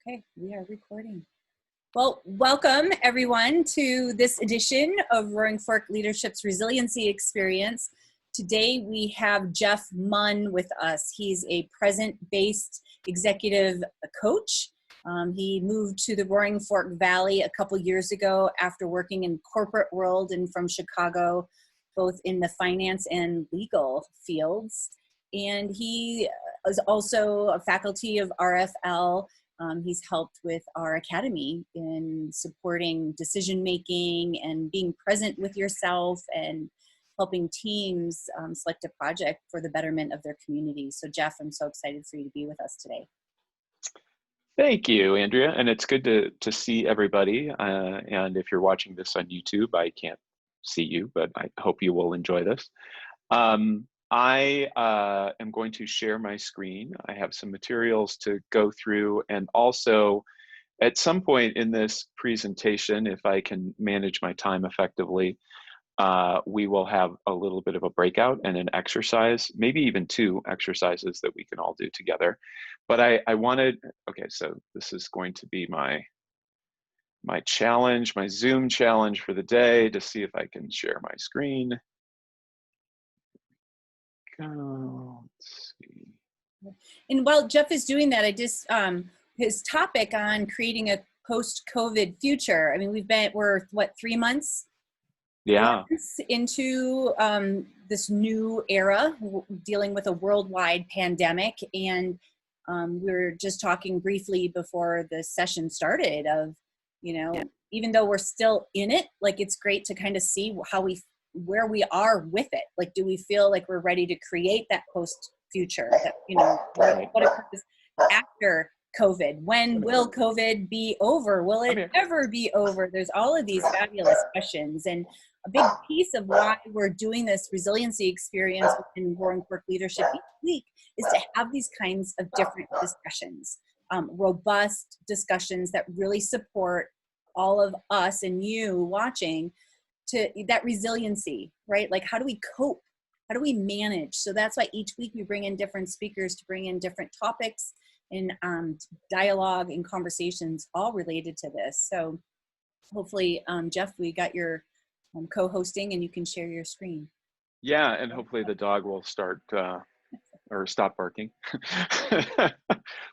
Okay, we are recording. Well, welcome everyone to this edition of Roaring Fork Leadership's Resiliency Experience. Today we have Jeff Munn with us. He's a present-based executive coach. He moved to the Roaring Fork Valley a couple years ago after working in corporate world and from Chicago, both in the finance and legal fields. And he is also a faculty of RFL. He's helped with our academy in supporting decision-making and being present with yourself and helping teams select a project for the betterment of their community. So Jeff, I'm so excited for you to be with us today. Thank you, Andrea. And it's good to see everybody. And if you're watching this on YouTube, I can't see you, but I hope you will enjoy this. I am going to share my screen. I have some materials to go through, and also at some point in this presentation, if I can manage my time effectively, we will have a little bit of a breakout and an exercise, maybe even two exercises that we can all do together. But I wanted, okay, so this is going to be my challenge, my Zoom challenge for the day, to see if I can share my screen. Let's see. And while Jeff is doing that, I just his topic on creating a post-COVID future. I mean, we're what, 3 months? Yeah. Into this new era, dealing with a worldwide pandemic, and we were just talking briefly before the session started of, even though we're still in it, like it's great to kind of see where we are with it. Like, do we feel like we're ready to create that post future that, what occurs after COVID? When will COVID be over? Will it ever be over? There's all of these fabulous questions. And a big piece of why we're doing this resiliency experience in Roaring Fork Leadership each week is to have these kinds of different discussions, robust discussions that really support all of us and you watching to that resiliency, right? Like, how do we cope? How do we manage? So that's why each week we bring in different speakers to bring in different topics and dialogue and conversations all related to this. So hopefully, Jeff, we got your co-hosting and you can share your screen. Yeah, and hopefully the dog will start or stop barking. Got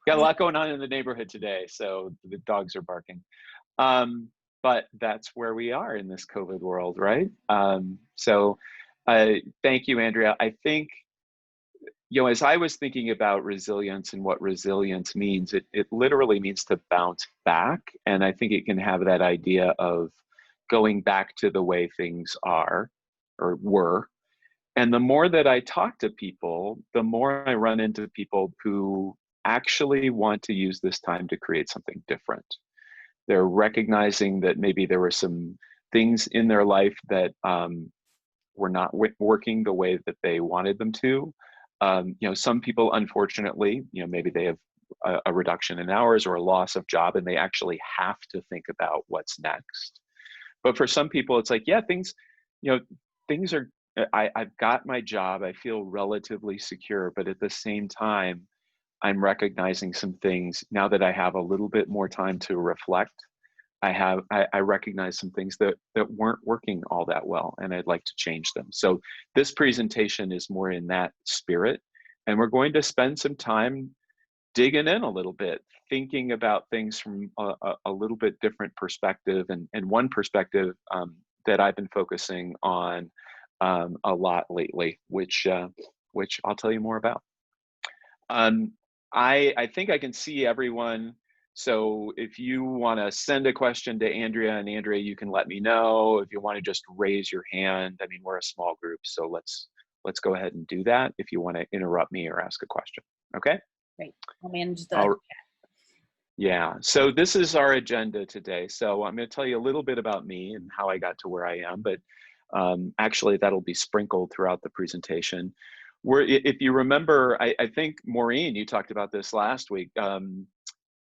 a lot going on in the neighborhood today, so the dogs are barking. But that's where we are in this COVID world, right? So thank you, Andrea. I think, as I was thinking about resilience and what resilience means, it literally means to bounce back. And I think it can have that idea of going back to the way things are or were. And the more that I talk to people, the more I run into people who actually want to use this time to create something different. They're recognizing that maybe there were some things in their life that were not working the way that they wanted them to. Some people, unfortunately, maybe they have a reduction in hours or a loss of job, and they actually have to think about what's next. But for some people, it's like, yeah, things are, I've got my job, I feel relatively secure, but at the same time, I'm recognizing some things now that I have a little bit more time to reflect. I recognize some things that weren't working all that well, and I'd like to change them. So this presentation is more in that spirit, and we're going to spend some time digging in a little bit, thinking about things from a little bit different perspective, and one perspective that I've been focusing on a lot lately, which I'll tell you more about. I think I can see everyone. So if you want to send a question to Andrea, and Andrea, you can let me know. If you want to just raise your hand, I mean, we're a small group, so let's go ahead and do that if you want to interrupt me or ask a question. Okay? Great. I'll manage the chat. Yeah, so this is our agenda today. So I'm going to tell you a little bit about me and how I got to where I am, but actually that'll be sprinkled throughout the presentation. If you remember, I think, Maureen, you talked about this last week,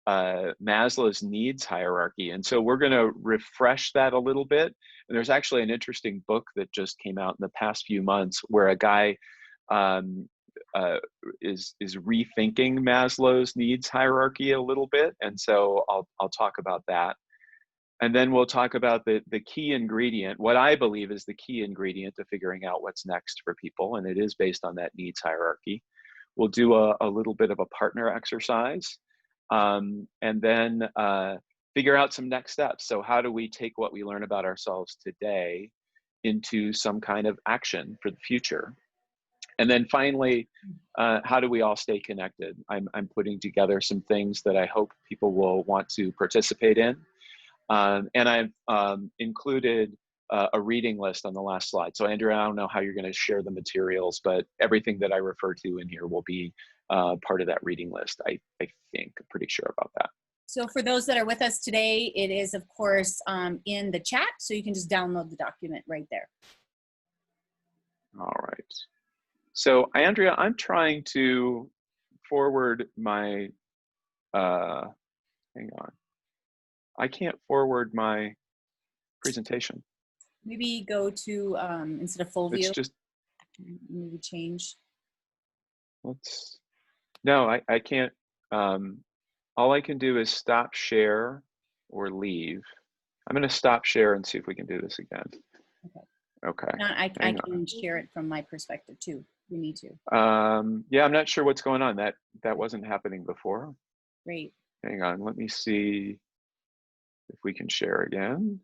Maslow's needs hierarchy. And so we're going to refresh that a little bit. And there's actually an interesting book that just came out in the past few months where a guy is rethinking Maslow's needs hierarchy a little bit, and so I'll talk about that. And then we'll talk about the key ingredient, what I believe is the key ingredient to figuring out what's next for people, and it is based on that needs hierarchy. We'll do a little bit of a partner exercise, and then figure out some next steps. So how do we take what we learn about ourselves today into some kind of action for the future? And then finally, how do we all stay connected? I'm putting together some things that I hope people will want to participate in. And I've included a reading list on the last slide. So Andrea, I don't know how you're going to share the materials, but everything that I refer to in here will be part of that reading list. I think, I'm pretty sure about that. So for those that are with us today, it is of course in the chat, so you can just download the document right there. All right. So Andrea, I'm trying to forward my, hang on. I can't forward my presentation. Maybe go to, instead of full view, It's just, maybe change. No, I can't. All I can do is stop share or leave. I'm going to stop share and see if we can do this again. Okay. Now, I can share it from my perspective too. We need to. Yeah, I'm not sure what's going on. That wasn't happening before. Great. Hang on, let me see if we can share again.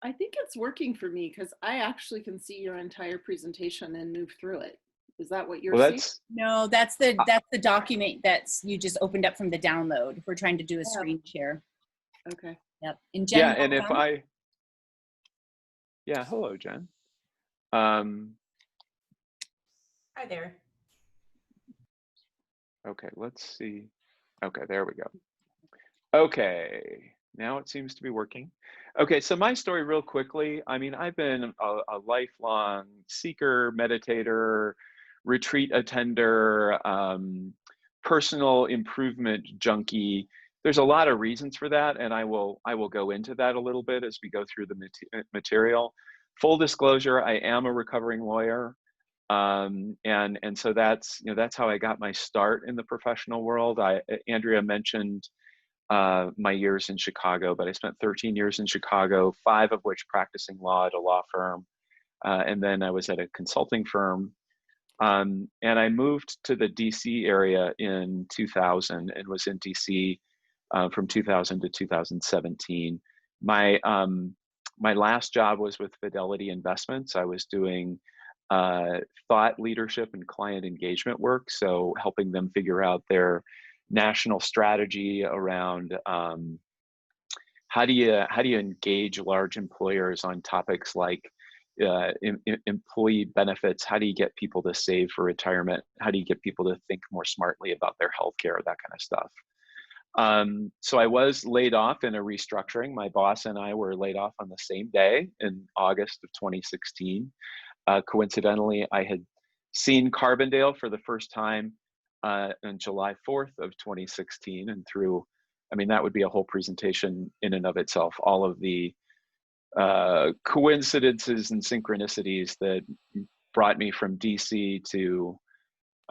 I think it's working for me because I actually can see your entire presentation and move through it. Is that what you're seeing? No, that's the document that's you just opened up from the download. We're trying to do a screen share. Okay. Yep. And Jen, yeah, and if hello, Jen. Hi there. Okay, let's see. Okay, there we go. Okay, now it seems to be working. Okay, so my story real quickly. I mean, I've been a lifelong seeker, meditator, retreat attender, personal improvement junkie. There's a lot of reasons for that, and I will go into that a little bit as we go through the material. Full disclosure, I am a recovering lawyer. And so that's how I got my start in the professional world. Andrea mentioned my years in Chicago, but I spent 13 years in Chicago, 5 of which practicing law at a law firm. And then I was at a consulting firm. And I moved to the DC area in 2000 and was in DC from 2000 to 2017. My last job was with Fidelity Investments. I was doing thought leadership and client engagement work, so helping them figure out their national strategy around how do you engage large employers on topics like employee benefits. How do you get people to save for retirement? How do you get people to think more smartly about their healthcare, that kind of stuff. So I was laid off in a restructuring. My boss and I were laid off on the same day in August of 2016. Coincidentally, I had seen Carbondale for the first time on July 4th of 2016, and through, I mean, that would be a whole presentation in and of itself, all of the coincidences and synchronicities that brought me from DC to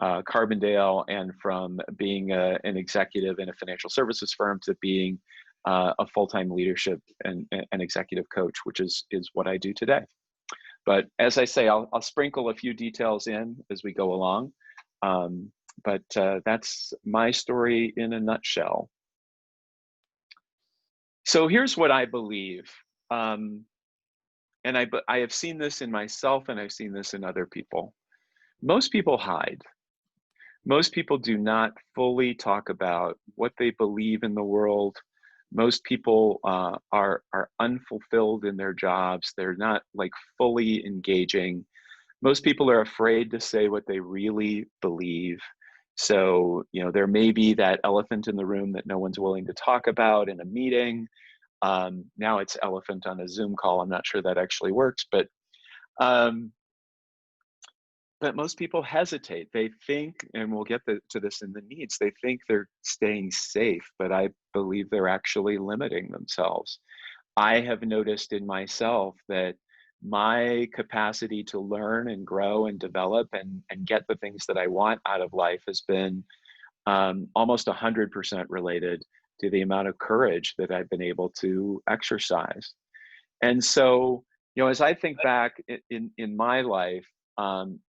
Carbondale, and from being an executive in a financial services firm to being a full-time leadership and executive coach, which is what I do today. But as I say, I'll sprinkle a few details in as we go along. But that's my story in a nutshell. So here's what I believe. And I have seen this in myself, and I've seen this in other people. Most people hide. Most people do not fully talk about what they believe in the world. Most people are unfulfilled in their jobs. They're not like fully engaging. Most people are afraid to say what they really believe. So, there may be that elephant in the room that no one's willing to talk about in a meeting. Now it's elephant on a Zoom call. I'm not sure that actually works, but most people hesitate. They think, and we'll get to this in the needs, they think they're staying safe, but I believe they're actually limiting themselves. I have noticed in myself that my capacity to learn and grow and develop and get the things that I want out of life has been almost 100% related to the amount of courage that I've been able to exercise. And so, as I think back in my life,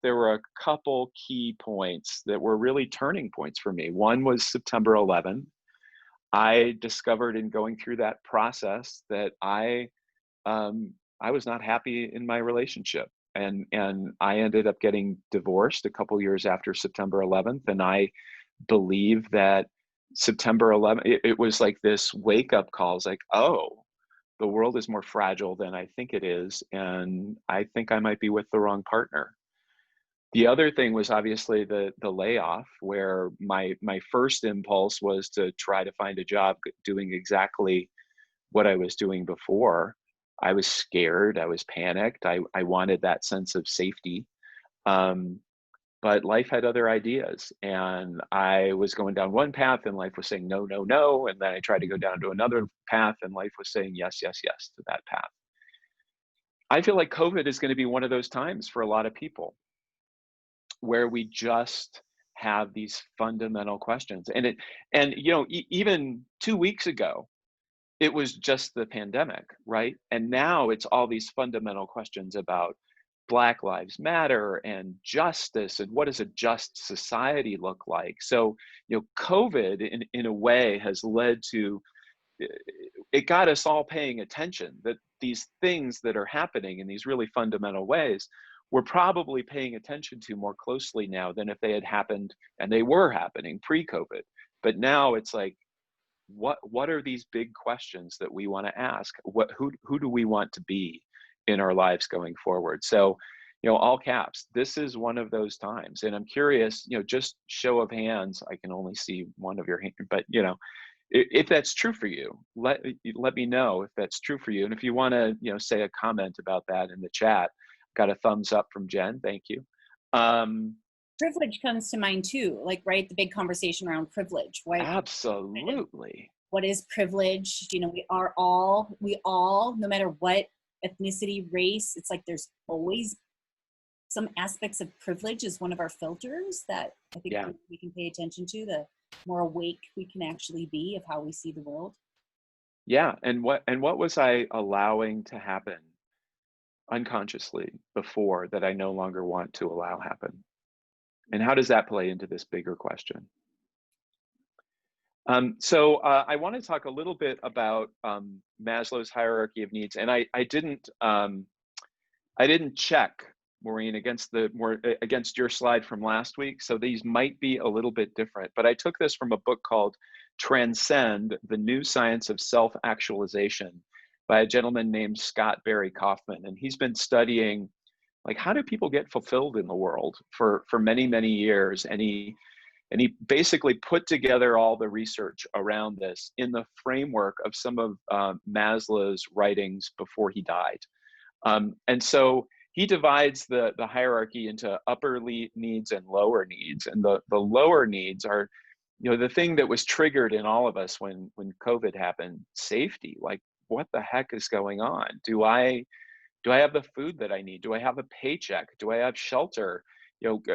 there were a couple key points that were really turning points for me. One was September 11th. I discovered in going through that process that I was not happy in my relationship, and I ended up getting divorced a couple years after September 11th. And I believe that September 11th, it was like this wake up call. It's like, oh, the world is more fragile than I think it is, and I think I might be with the wrong partner. The other thing was obviously the layoff, where my first impulse was to try to find a job doing exactly what I was doing before. I was scared, I was panicked, I wanted that sense of safety. But life had other ideas, and I was going down one path and life was saying no, no, no. And then I tried to go down to another path and life was saying yes, yes, yes to that path. I feel like COVID is going to be one of those times for a lot of people where we just have these fundamental questions. And even 2 weeks ago, it was just the pandemic, right? And now it's all these fundamental questions about Black Lives Matter and justice, and what does a just society look like? So, COVID in a way has led to, it got us all paying attention that these things that are happening in these really fundamental ways, we're probably paying attention to more closely now than if they had happened, and they were happening pre-COVID. But now it's like, what are these big questions that we want to ask? Who do we want to be in our lives going forward? So, all caps, this is one of those times. And I'm curious, just show of hands, I can only see one of your hands, but if that's true for you, let me know if that's true for you. And if you want to, say a comment about that in the chat, got a thumbs up from Jen. Thank you. Privilege comes to mind too, like, right, the big conversation around privilege. Right? Absolutely. What is privilege? We all, no matter what ethnicity, race, it's like there's always some aspects of privilege is one of our filters that I think we can pay attention to, the more awake we can actually be of how we see the world. Yeah, and what was I allowing to happen unconsciously before that I no longer want to allow happen? And how does that play into this bigger question? So I want to talk a little bit about Maslow's hierarchy of needs, and I didn't check, Maureen, against your slide from last week, so these might be a little bit different. But I took this from a book called Transcend: The New Science of Self-Actualization by a gentleman named Scott Barry Kaufman, and he's been studying, like, how do people get fulfilled in the world for many, many years, and he basically put together all the research around this in the framework of some of Maslow's writings before he died. And so he divides the hierarchy into upper needs and lower needs. And the lower needs are, the thing that was triggered in all of us when COVID happened: safety. Like, what the heck is going on? Do I have the food that I need? Do I have a paycheck? Do I have shelter?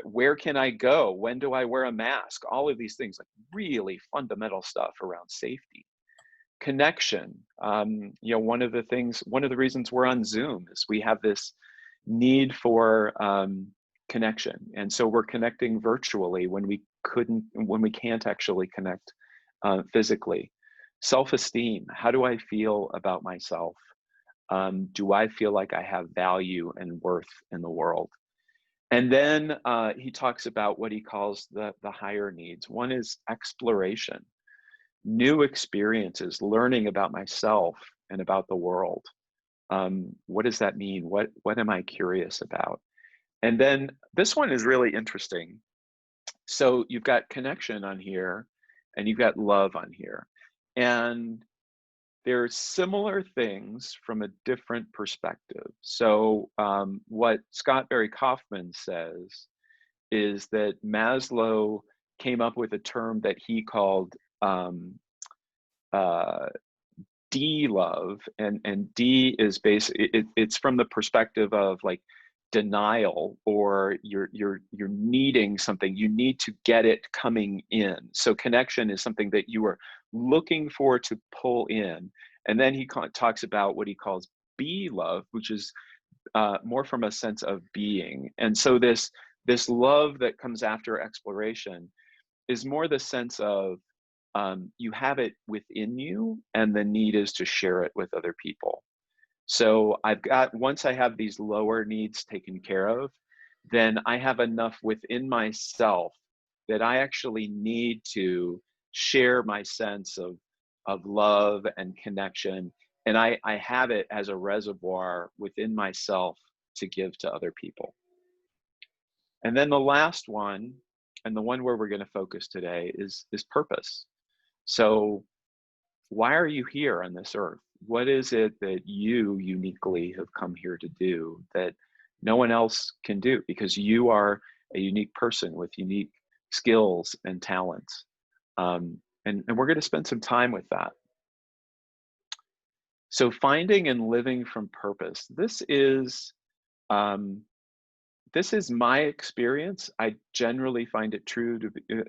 Where can I go? When do I wear a mask? All of these things, like really fundamental stuff around safety. Connection. One of the reasons we're on Zoom is we have this need for connection. And so we're connecting virtually when we can't actually connect physically. Self-esteem. How do I feel about myself? Do I feel like I have value and worth in the world? And then he talks about what he calls the higher needs. One is exploration, new experiences, learning about myself and about the world. What does that mean? What am I curious about? And then this one is really interesting. So you've got connection on here, and you've got love on here. And they're similar things from a different perspective. So what Scott Barry Kaufman says is that Maslow came up with a term that he called D love, and D is it's from the perspective of like denial, or you're needing something, you need to get it coming in. So connection is something that you are looking for to pull in. And then he talks about what he calls B love, which is more from a sense of being. And so this love that comes after exploration is more the sense of you have it within you, and the need is to share it with other people. So once I have these lower needs taken care of, then I have enough within myself that I actually need to share my sense of love and connection. And I have it as a reservoir within myself to give to other people. And then the last one, and the one where we're going to focus today, is purpose. So why are you here on this earth? What is it that you uniquely have come here to do that no one else can do? Because you are a unique person with unique skills and talents. And we're going to spend some time with that. So finding and living from purpose. This is my experience. I generally find it true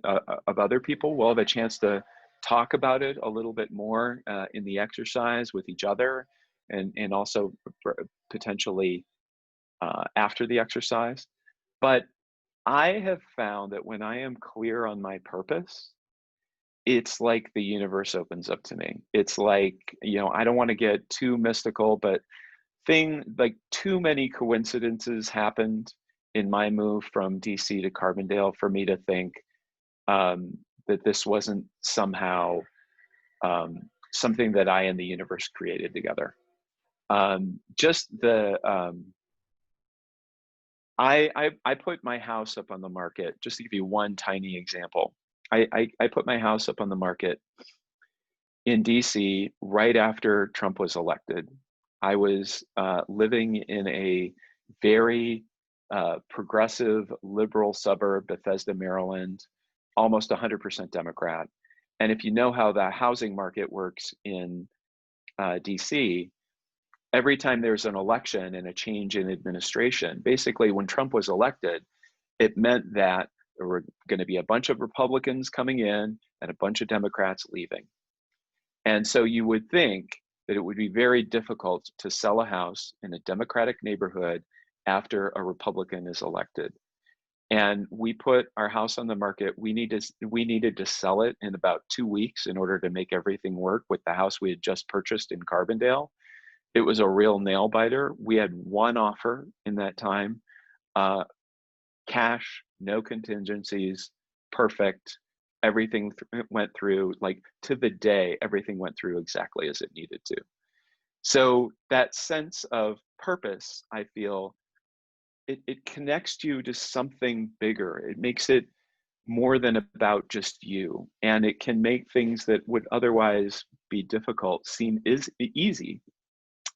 of other people. We'll have a chance to talk about it a little bit more in the exercise with each other, and also potentially after the exercise. But I have found that when I am clear on my purpose, it's like the universe opens up to me. It's like, I don't want to get too mystical, but too many coincidences happened in my move from DC to Carbondale for me to think that this wasn't somehow something that I and the universe created together. I put my house up on the market, just to give you one tiny example. I put my house up on the market in DC right after Trump was elected. I was living in a very progressive liberal suburb, Bethesda, Maryland, almost 100% Democrat. And if you know how the housing market works in DC, every time there's an election and a change in administration, basically when Trump was elected, it meant that there were going to be a bunch of Republicans coming in and a bunch of Democrats leaving. And so you would think that it would be very difficult to sell a house in a Democratic neighborhood after a Republican is elected. And we put our house on the market. We needed to sell it in about 2 weeks in order to make everything work with the house we had just purchased in Carbondale. It was a real nail biter. We had one offer in that time, cash, no contingencies, perfect. Everything went through, like to the day, everything went through exactly as it needed to. So that sense of purpose, I feel, it connects you to something bigger. It makes it more than about just you. And it can make things that would otherwise be difficult seem easy.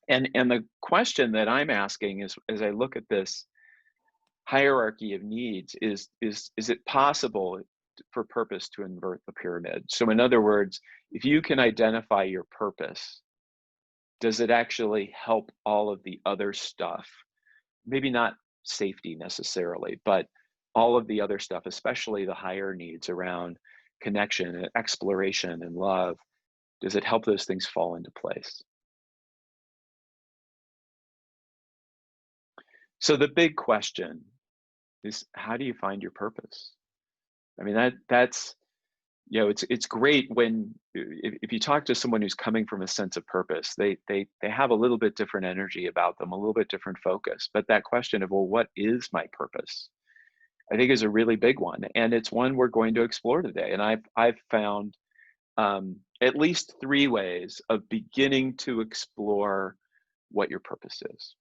And the question that I'm asking is, as I look at this hierarchy of needs, is it possible for purpose to invert the pyramid? So in other words, if you can identify your purpose, does it actually help all of the other stuff? Maybe not safety necessarily, but all of the other stuff, especially the higher needs around connection and exploration and love, does it help those things fall into place? So the big question is, how do you find your purpose? I mean, that's, it's great when, if you talk to someone who's coming from a sense of purpose, they have a little bit different energy about them, a little bit different focus. But that question of, well, what is my purpose? I think is a really big one, and it's one we're going to explore today. And I've found at least 3 ways of beginning to explore what your purpose is.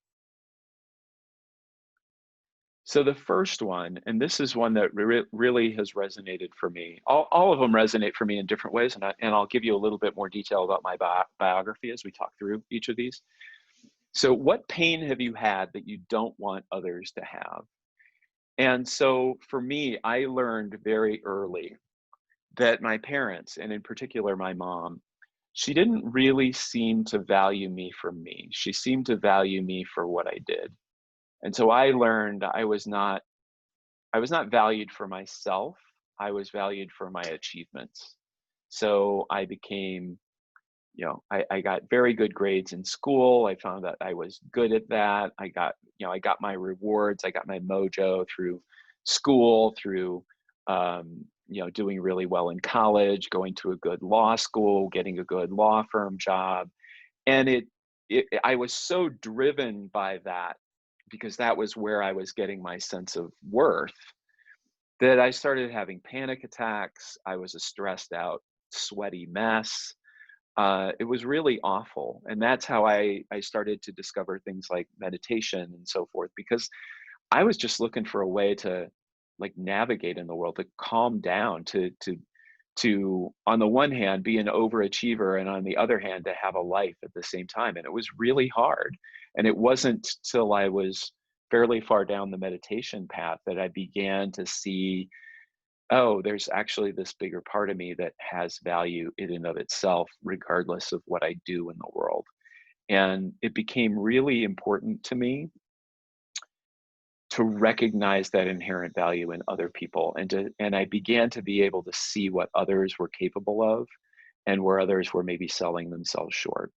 So the first one, and this is one that really has resonated for me. All of them resonate for me in different ways, and I'll give you a little bit more detail about my biography as we talk through each of these. So what pain have you had that you don't want others to have? And so for me, I learned very early that my parents, and in particular my mom, she didn't really seem to value me for me. She seemed to value me for what I did. And so I learned I was not valued for myself. I was valued for my achievements. So I became, I got very good grades in school. I found that I was good at that. I got my rewards. I got my mojo through school, through, doing really well in college, going to a good law school, getting a good law firm job. And I was so driven by that because that was where I was getting my sense of worth that I started having panic attacks. I was a stressed out, sweaty mess. It was really awful. And that's how I started to discover things like meditation and so forth, because I was just looking for a way to like navigate in the world, to calm down, to on the one hand be an overachiever, and on the other hand to have a life at the same time. And it was really hard. And it wasn't till I was fairly far down the meditation path that I began to see, oh, there's actually this bigger part of me that has value in and of itself, regardless of what I do in the world. And it became really important to me to recognize that inherent value in other people, and I began to be able to see what others were capable of and where others were maybe selling themselves short.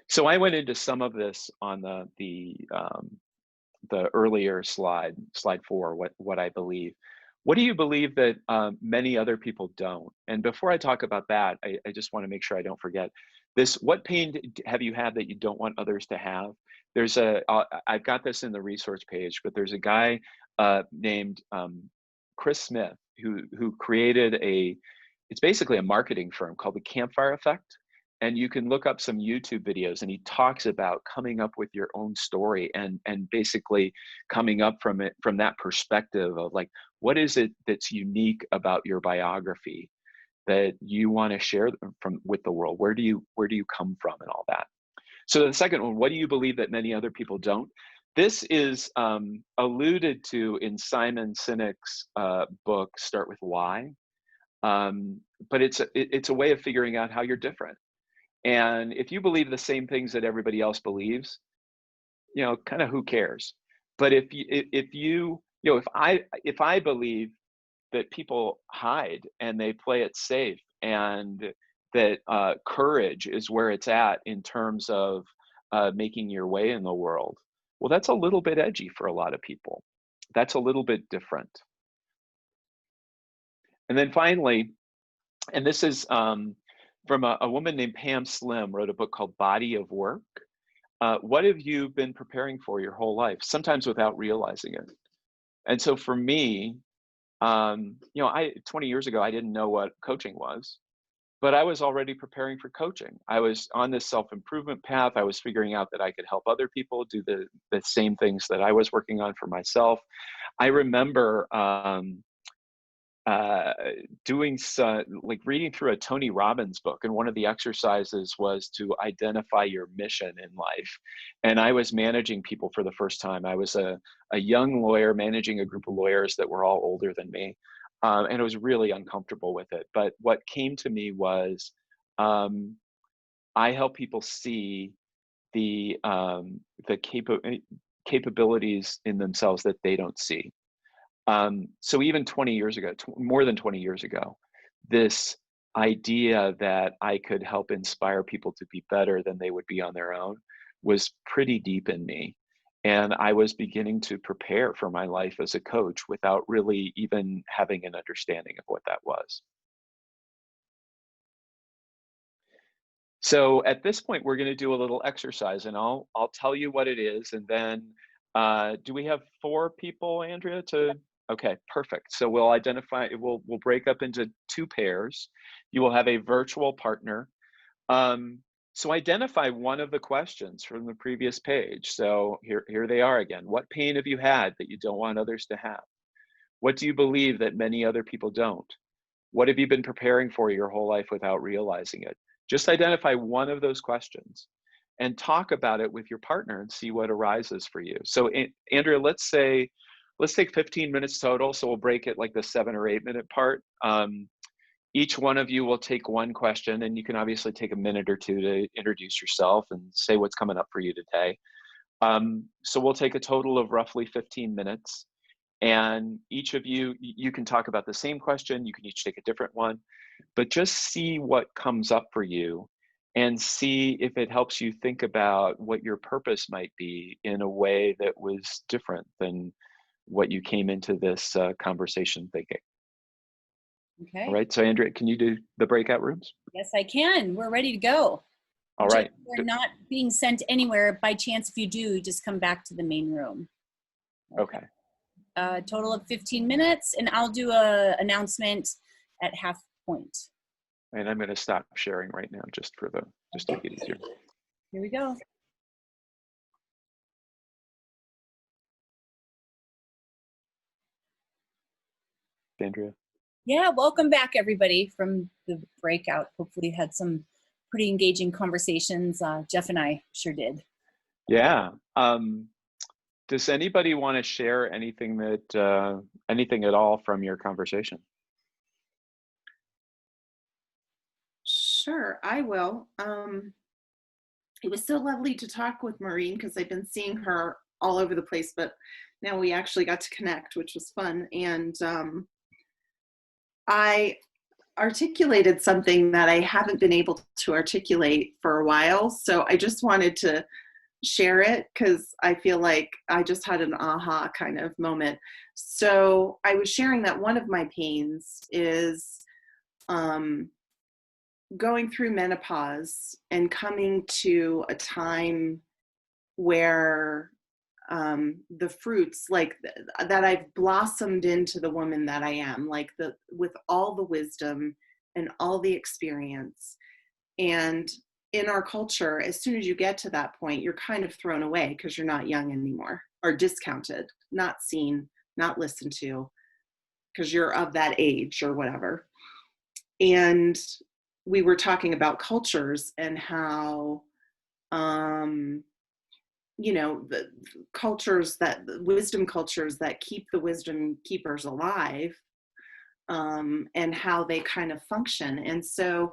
So I went into some of this on the earlier slide 4, what I believe. What do you believe that many other people don't? And before I talk about that, I just want to make sure I don't forget this. What pain have you had that you don't want others to have? I've got this in the resource page, but there's a guy named Chris Smith who created it's basically a marketing firm called the Campfire Effect. And you can look up some YouTube videos, and he talks about coming up with your own story and basically coming up from that perspective of like, what is it that's unique about your biography that you want to share with the world? Where do you come from and all that? So the second one, what do you believe that many other people don't? This is alluded to in Simon Sinek's book, Start With Why. But it's a way of figuring out how you're different. And if you believe the same things that everybody else believes, kind of who cares? But if I believe that people hide and they play it safe, and that courage is where it's at in terms of making your way in the world, well, that's a little bit edgy for a lot of people. That's a little bit different. And then finally, and this is from a woman named Pam Slim, wrote a book called Body of Work. What have you been preparing for your whole life, sometimes without realizing it? And so for me, 20 years ago, I didn't know what coaching was, but I was already preparing for coaching. I was on this self-improvement path. I was figuring out that I could help other people do the same things that I was working on for myself. I remember reading through a Tony Robbins book, and one of the exercises was to identify your mission in life. And I was managing people for the first time. I was a young lawyer managing a group of lawyers that were all older than me, and I was really uncomfortable with it. But what came to me was I help people see the capabilities in themselves that they don't see. So even 20 years ago, more than 20 years ago, this idea that I could help inspire people to be better than they would be on their own was pretty deep in me. And I was beginning to prepare for my life as a coach without really even having an understanding of what that was. So at this point, we're going to do a little exercise, and I'll tell you what it is, and then do we have 4 people, Andrea? Okay, perfect. So we'll identify. We'll break up into 2 pairs. You will have a virtual partner. So identify one of the questions from the previous page. So here they are again. What pain have you had that you don't want others to have? What do you believe that many other people don't? What have you been preparing for your whole life without realizing it? Just identify one of those questions and talk about it with your partner and see what arises for you. So Andrea, let's take 15 minutes total. So we'll break it like the 7 or 8 minute part. Each one of you will take one question, and you can obviously take a minute or two to introduce yourself and say what's coming up for you today. So we'll take a total of roughly 15 minutes. And each of you, you can talk about the same question, you can each take a different one, but just see what comes up for you and see if it helps you think about what your purpose might be in a way that was different than what you came into this conversation thinking. Okay. All right, so Andrea, can you do the breakout rooms? Yes, I can. We're ready to go. All right. We're not being sent anywhere. By chance, if you do, just come back to the main room. Okay. Total of 15 minutes, and I'll do a announcement at half point. And I'm going to stop sharing right now just to make it easier. Here we go. Andrea? Yeah, welcome back, everybody, from the breakout. Hopefully you had some pretty engaging conversations. Jeff and I sure did. Yeah. Does anybody want to share anything anything at all from your conversation? Sure, I will. It was so lovely to talk with Maureen because I've been seeing her all over the place, but now we actually got to connect, which was fun. And I articulated something that I haven't been able to articulate for a while. So I just wanted to share it because I feel like I just had an aha kind of moment. So I was sharing that one of my pains is going through menopause and coming to a time where the fruits that I've blossomed into the woman that I am, with all the wisdom and all the experience. And in our culture, as soon as you get to that point, you're kind of thrown away because you're not young anymore, or discounted, not seen, not listened to, because you're of that age or whatever. And we were talking about cultures and how, the cultures the wisdom cultures that keep the wisdom keepers alive, and how they kind of function. And so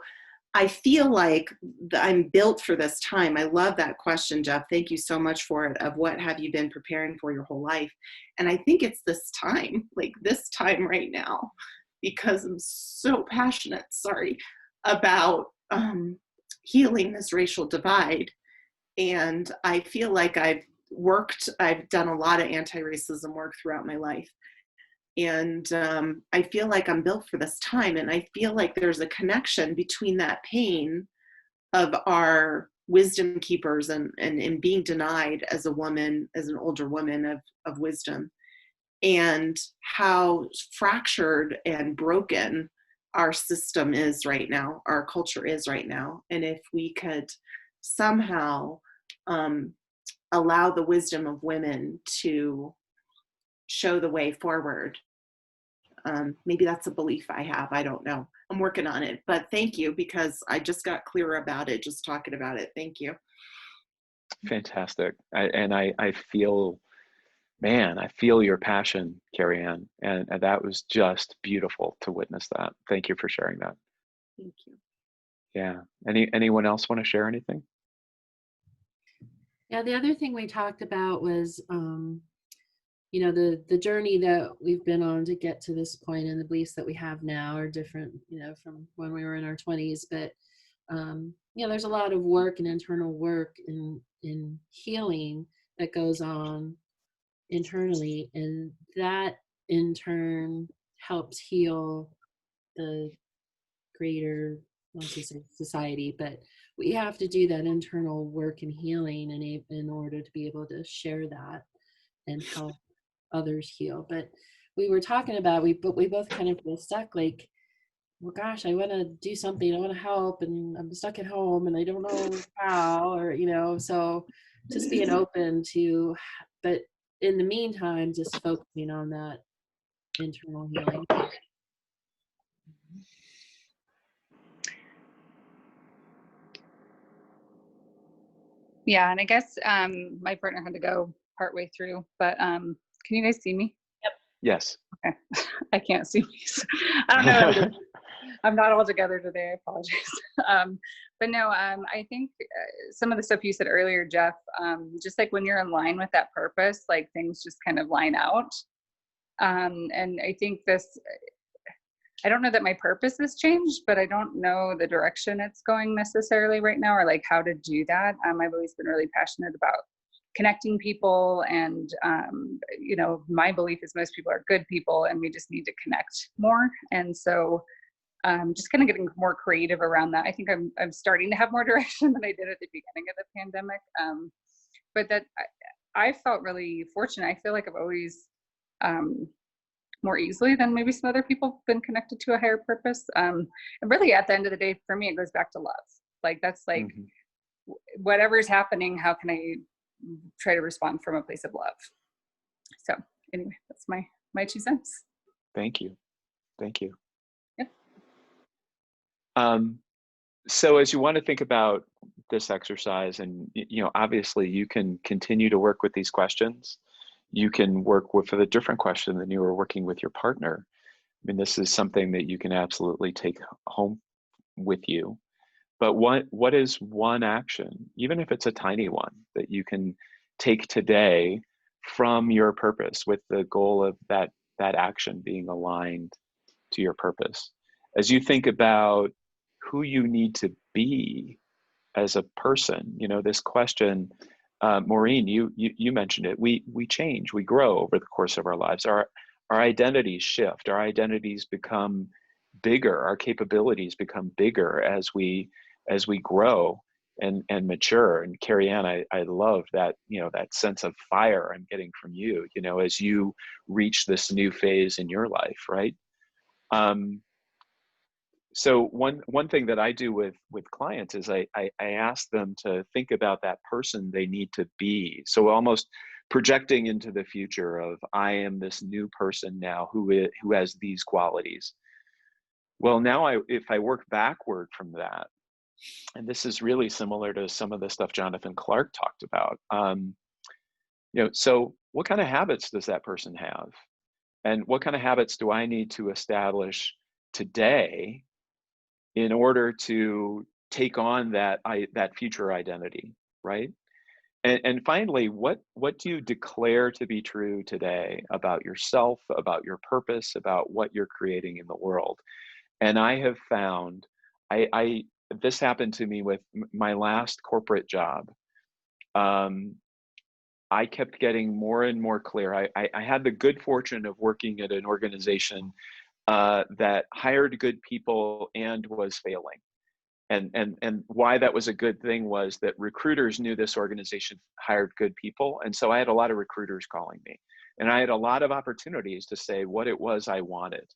I feel like I'm built for this time. I love that question, Jeff. Thank you so much for it, of what have you been preparing for your whole life? And I think it's this time right now, because I'm so passionate, about healing this racial divide. And I feel like I've done a lot of anti-racism work throughout my life. And I feel like I'm built for this time. And I feel like there's a connection between that pain of our wisdom keepers and being denied as a woman, as an older woman of wisdom, and how fractured and broken our system is right now, our culture is right now. And if we could somehow allow the wisdom of women to show the way forward. Maybe that's a belief I have. I don't know. I'm working on it. But thank you, because I just got clearer about it, just talking about it. Thank you. Fantastic. I feel, man, I feel your passion, Carrie Ann. And that was just beautiful to witness that. Thank you for sharing that. Thank you. Yeah. Anyone else want to share anything? Yeah, the other thing we talked about was, the journey that we've been on to get to this point, and the beliefs that we have now are different, from when we were in our 20s. But, there's a lot of work and internal work in healing that goes on internally, and that in turn helps heal the greater, not to say society, but we have to do that internal work and healing in order to be able to share that and help others heal. But we were talking about, we both kind of feel stuck, like, well, gosh, I want to do something, I want to help, and I'm stuck at home and I don't know how, or, so just being open to, but in the meantime, just focusing on that internal healing. Yeah, and I guess my partner had to go partway through, but can you guys see me? Yep. Yes. Okay. I can't see me. So I don't know. I'm not all together today. I apologize. But no, I think some of the stuff you said earlier, Jeff, just like when you're in line with that purpose, like things just kind of line out. And I think I don't know that my purpose has changed, but I don't know the direction it's going necessarily right now, or like how to do that. I've always been really passionate about connecting people, and my belief is most people are good people, and we just need to connect more. And so just kind of getting more creative around that. I think I'm starting to have more direction than I did at the beginning of the pandemic. But that I felt really fortunate. I feel like I've always more easily than maybe some other people been connected to a higher purpose. And really at the end of the day, for me, it goes back to love. Like that's like whatever's happening, how can I try to respond from a place of love? So anyway, that's my 2 cents. Thank you. Thank you. Yep. So as you want to think about this exercise, and obviously you can continue to work with these questions. You can work with a different question than you were working with your partner. I mean, this is something that you can absolutely take home with you. But what is one action, even if it's a tiny one, that you can take today from your purpose, with the goal of that action being aligned to your purpose? As you think about who you need to be as a person, this question, Maureen, you mentioned it. We change, we grow over the course of our lives. Our identities shift. Our identities become bigger. Our capabilities become bigger as we grow and mature. And Carrie Ann, I love that that sense of fire I'm getting from you. As you reach this new phase in your life, right? So one thing that I do with clients is I ask them to think about that person they need to be. So almost projecting into the future of, I am this new person now who has these qualities. Well, now if I work backward from that, and this is really similar to some of the stuff Jonathan Clark talked about. So what kind of habits does that person have? And what kind of habits do I need to establish today in order to take on that future identity, right? And finally, what do you declare to be true today about yourself, about your purpose, about what you're creating in the world? And I have found, this happened to me with my last corporate job. I kept getting more and more clear. I had the good fortune of working at an organization that hired good people and was failing. And why that was a good thing was that recruiters knew this organization hired good people. And so I had a lot of recruiters calling me. And I had a lot of opportunities to say what it was I wanted.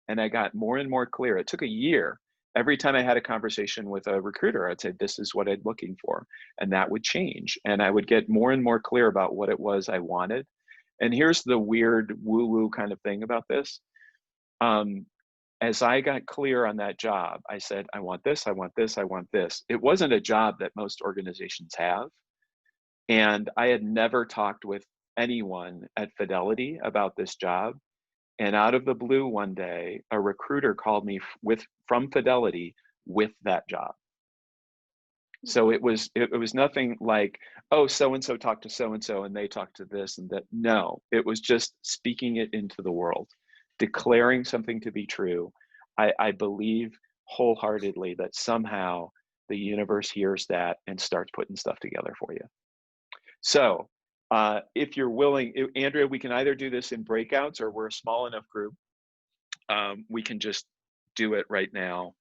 And I got more and more clear. It took a year. Every time I had a conversation with a recruiter, I'd say, this is what I'm looking for. And that would change. And I would get more and more clear about what it was I wanted. And here's the weird woo-woo kind of thing about this. As I got clear on that job, I said, I want this, I want this, I want this. It wasn't a job that most organizations have. And I had never talked with anyone at Fidelity about this job. And out of the blue one day, a recruiter called me from Fidelity with that job. So it was nothing like, oh, so-and-so talked to so-and-so and they talked to this and that. No, it was just speaking it into the world. Declaring something to be true. I believe wholeheartedly that somehow the universe hears that and starts putting stuff together for you. So if you're willing, Andrea, we can either do this in breakouts, or we're a small enough group. We can just do it right now.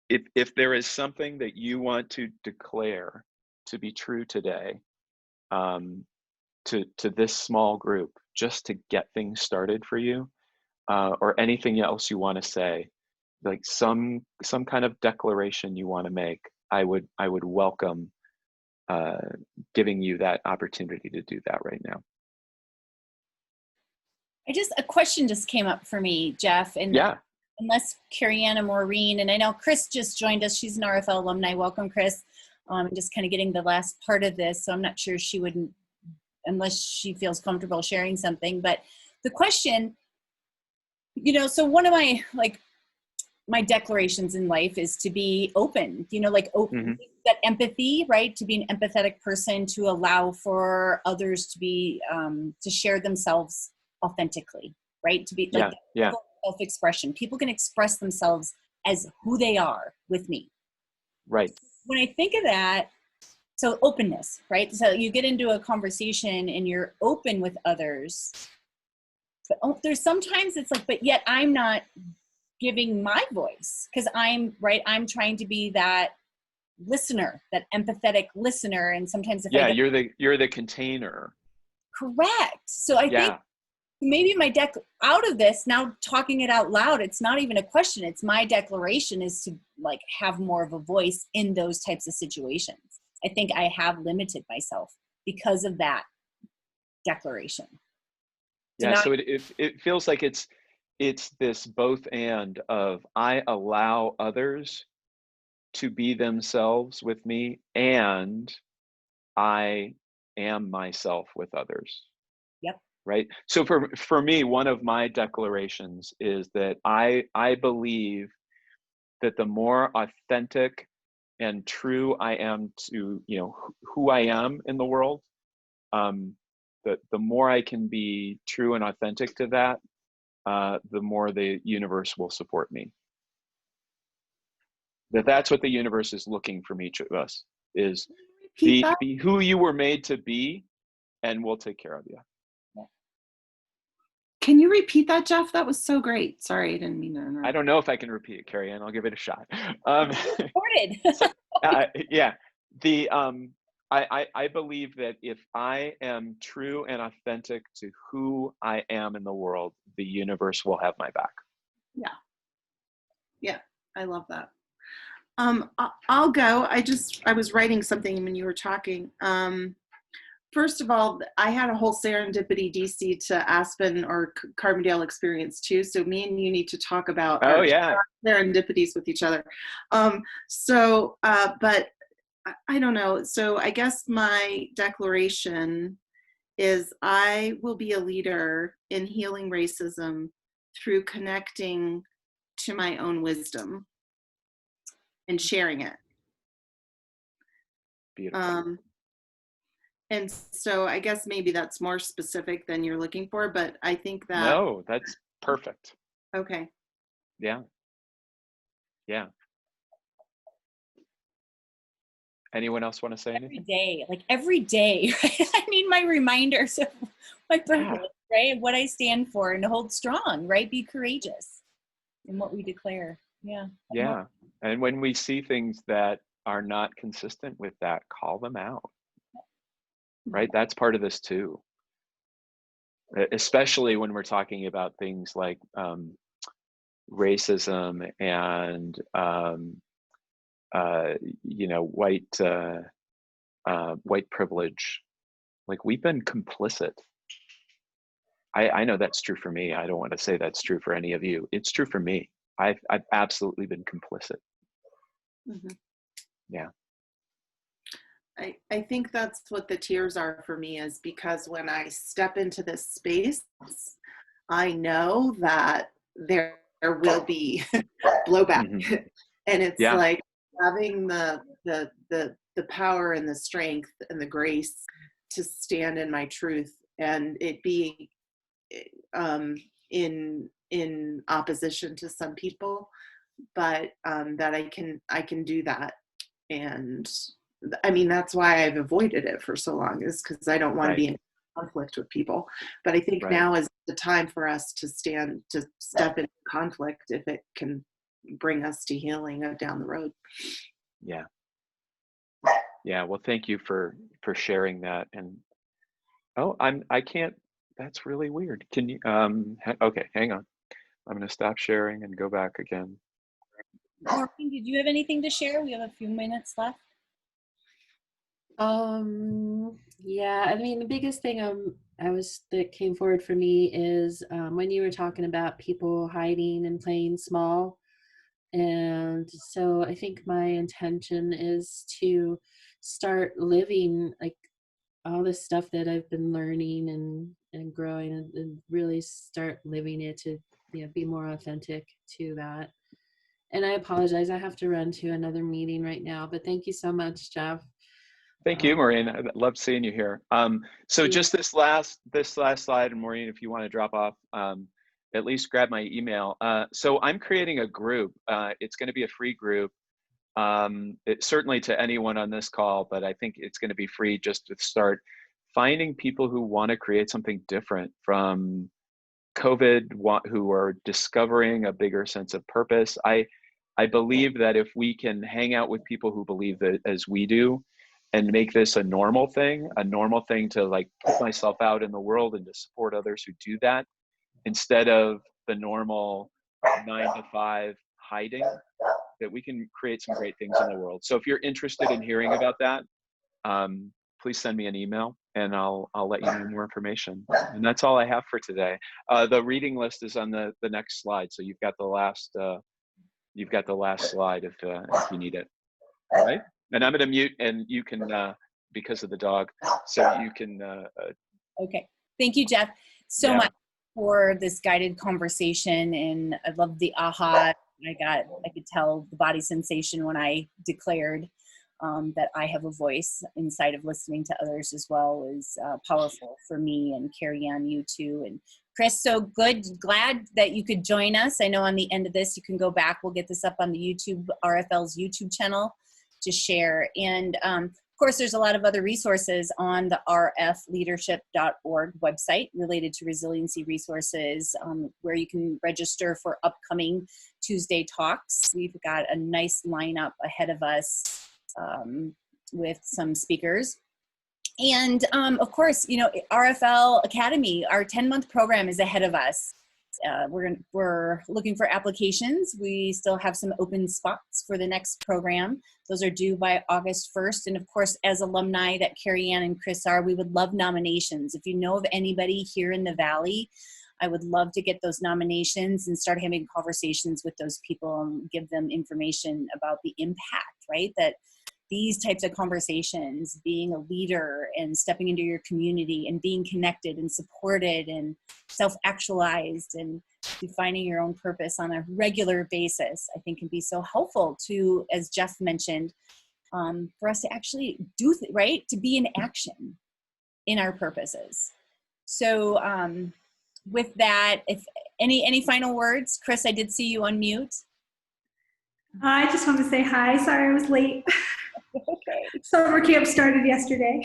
If there is something that you want to declare to be true today, to this small group, just to get things started for you, or anything else you want to say, like some kind of declaration you want to make, I would welcome giving you that opportunity to do that right now. A question just came up for me, Jeff, and yeah. Unless Carrie Ann and Maureen, and I know Chris just joined us. She's an RFL alumni. Welcome, Chris. Just kind of getting the last part of this, so I'm not sure she wouldn't, unless she feels comfortable sharing something. But the question, so one of my my declarations in life is to be open, you know, like open, that empathy, right? To be an empathetic person, to allow for others to be, to share themselves authentically, right? To be like self-expression. People can express themselves as who they are with me. Right. When I think of that, so openness, right? So you get into a conversation and you're open with others, but there's sometimes it's like, but yet I'm not giving my voice because I'm trying to be that listener, that empathetic listener. And sometimes if you're the container. Correct. So I think maybe my out of this, now talking it out loud, it's not even a question. It's my declaration is to like have more of a voice in those types of situations. I think I have limited myself because of that declaration. So it feels like it's this both and of I allow others to be themselves with me, and I am myself with others. Yep. Right. So for me, one of my declarations is that I believe that the more authentic and true I am to, you know, who I am in the world, the more I can be true and authentic to that, the more the universe will support me. That's what the universe is looking from each of us, is be who you were made to be, and we'll take care of you. Can you repeat that, Jeff? That was so great. Sorry, I didn't mean to interrupt. I don't know if I can repeat it, Carrie Ann. I'll give it a shot. I believe that if I am true and authentic to who I am in the world, the universe will have my back. Yeah, I love that. I'll go. I was writing something when you were talking. First of all, I had a whole serendipity DC to Aspen or Carbondale experience too. So me and you need to talk about our serendipities with each other. But I don't know. So I guess my declaration is I will be a leader in healing racism through connecting to my own wisdom and sharing it. Beautiful. And so I guess maybe that's more specific than you're looking for, but I think that... No, that's perfect. Okay. Yeah. Anyone else want to say anything? Every day, right? I need my reminders of my purpose, right? What I stand for, and to hold strong, right? Be courageous in what we declare. Yeah. And when we see things that are not consistent with that, call them out. Right? That's part of this too. Especially when we're talking about things like racism and white privilege. Like, we've been complicit. I know that's true for me. I don't want to say that's true for any of you. It's true for me. I've absolutely been complicit. Mm-hmm. Yeah. I think that's what the tears are for me, is because when I step into this space, I know that there will be blowback. Mm-hmm. And it's like having the power and the strength and the grace to stand in my truth, and it being in opposition to some people, but that I can do that. And I mean, that's why I've avoided it for so long, is because I don't want to be in conflict with people. But I think now is the time for us to step into conflict if it can bring us to healing down the road. Yeah. Well, thank you for sharing that. And I can't. That's really weird. Can you? Okay, hang on. I'm going to stop sharing and go back again. Maureen, did you have anything to share? We have a few minutes left. Yeah, I mean, the biggest thing that came forward for me is when you were talking about people hiding and playing small. And so I think my intention is to start living like all this stuff that I've been learning and growing, and really start living it to, be more authentic to that. And I apologize, I have to run to another meeting right now, but thank you so much, Jeff. Thank you, Maureen. I love seeing you here. So just this last slide, and Maureen, if you want to drop off, at least grab my email. So I'm creating a group. It's going to be a free group. It's certainly to anyone on this call, but I think it's going to be free just to start finding people who want to create something different from COVID, who are discovering a bigger sense of purpose. I believe that if we can hang out with people who believe that as we do, and make this a normal thing to like put myself out in the world and to support others who do that, instead of the normal 9 to 5 hiding, that we can create some great things in the world. So if you're interested in hearing about that, please send me an email and I'll let you know more information. And that's all I have for today. The reading list is on the next slide. So you've got the last slide if you need it. All right. And I'm going to mute, and you can, because of the dog, so you can. Okay. Thank you, Jeff, so much for this guided conversation. And I love the aha. I could tell the body sensation when I declared that I have a voice inside of listening to others as well is powerful for me, and Carrie Ann, you too. And Chris, so good. Glad that you could join us. I know on the end of this, you can go back. We'll get this up on the YouTube, RFL's YouTube channel to share. And of course, there's a lot of other resources on the rfleadership.org website related to resiliency resources, where you can register for upcoming Tuesday talks. We've got a nice lineup ahead of us with some speakers. And of course, you know, RFL Academy, our 10-month program is ahead of us. We're looking for applications. We still have some open spots for the next program. Those are due by August 1st. And of course, as alumni that Carrie Ann and Chris are, we would love nominations. If you know of anybody here in the Valley, I would love to get those nominations and start having conversations with those people and give them information about the impact, right? That these types of conversations, being a leader and stepping into your community and being connected and supported and self-actualized and defining your own purpose on a regular basis, I think can be so helpful to, as Jeff mentioned, for us to actually do, right? To be in action in our purposes. So with that, if any final words, Chris, I did see you unmute. I just wanted to say hi. Sorry I was late. Okay. Summer camp started yesterday.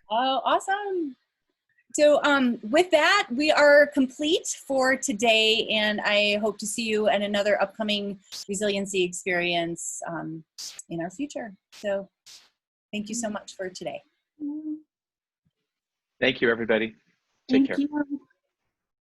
Oh, awesome. So with that, we are complete for today, and I hope to see you at another upcoming resiliency experience in our future. So thank you so much for today. Thank you, everybody. Take care. Thank you.